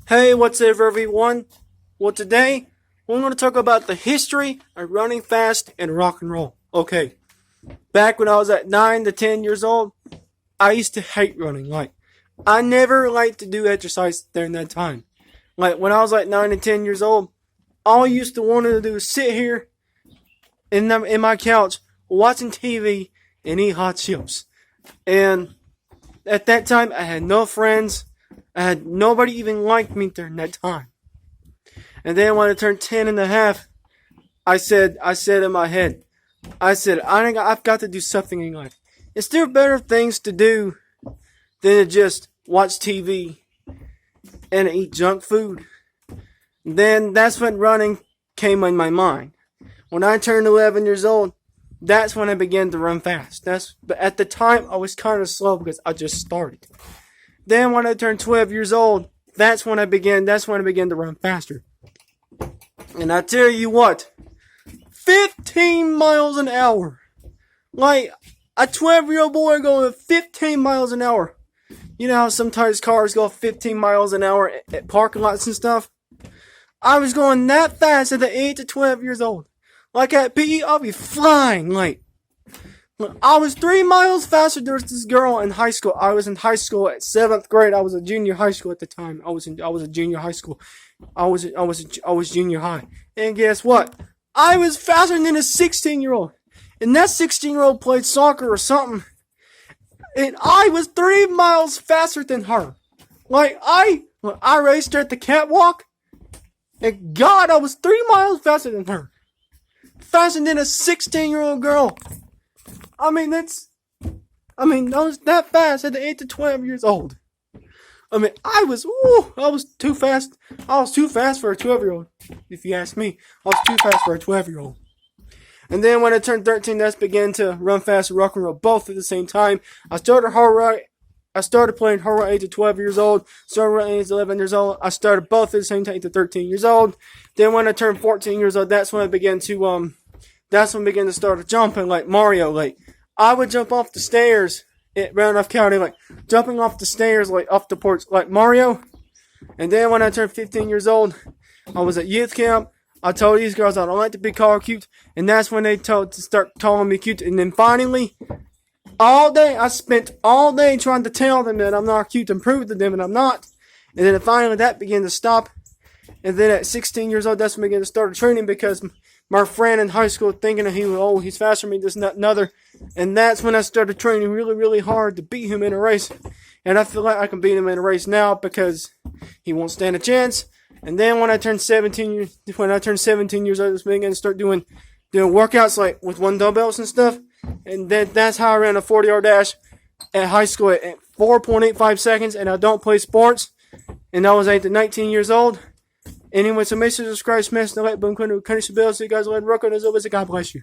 Hey, what's up, everyone? Well, today we're going to talk about the history of running fast and rock and roll. Okay, back when I was at 9 to 10 years old, I used to hate running. I never liked to do exercise during that time. When I was 9 to 10 years old, all I used to want to do is sit here in my couch watching TV and eat hot chips. And at that time, I had no friends. I had nobody even liked me during that time. And then when I turned 10 and a half, I said in my head, I think I've got to do something in life. Is there better things to do than to just watch TV and eat junk food? And then that's when running came in my mind. When I turned 11 years old, that's when I began to run fast. But at the time, I was kind of slow because I just started. Then when I turned 12 years old, that's when I began to run faster. And I tell you what, 15 miles an hour. Like a 12-year-old boy going 15 miles an hour. You know how sometimes cars go 15 miles an hour at parking lots and stuff? I was going that fast at the age of 12 years old. Like at PE, I'll be flying. I was 3 miles faster. There was this girl in high school. I was in high school at 7th grade. I was a junior high school at the time. I was a junior high school. I was junior high. And guess what? I was faster than a 16-year-old. And that 16-year-old played soccer or something. And I was 3 miles faster than her. I raced her at the catwalk. And God, I was 3 miles faster than her. Faster than a 16-year-old girl. I was that fast at the age of 12 years old. I was too fast. I was too fast for a 12-year-old. If you ask me, I was too fast for a 12-year-old. And then when I turned 13, I began to run fast and rock and roll both at the same time. I started playing horror at the age of 12 years old. Started at the age of 11 years old. I started both at the same time at 13 years old. Then when I turned 14 years old, that's when I began to start jumping like Mario. I would jump off the stairs at Randolph County, jumping off the stairs, up the porch, like Mario. And then when I turned 15 years old, I was at youth camp. I told these girls I don't like to be called cute, and that's when they start calling me cute. And then finally, I spent all day trying to tell them that I'm not cute and prove to them that I'm not. And then finally that began to stop. And then at 16 years old, that's when I began to start training because my friend in high school thinking that he's faster than me, this and that and other. And that's when I started training really, really hard to beat him in a race. And I feel like I can beat him in a race now because he won't stand a chance. And then when I turned 17 years old, I just began to start doing workouts with one dumbbells and stuff. And then that's how I ran a 40-yard dash at high school at 4.85 seconds. And I don't play sports. And I was 19 years old. Anyway, so make sure to subscribe, smash the like button, click the bell so you guys will let rock on as always. God bless you.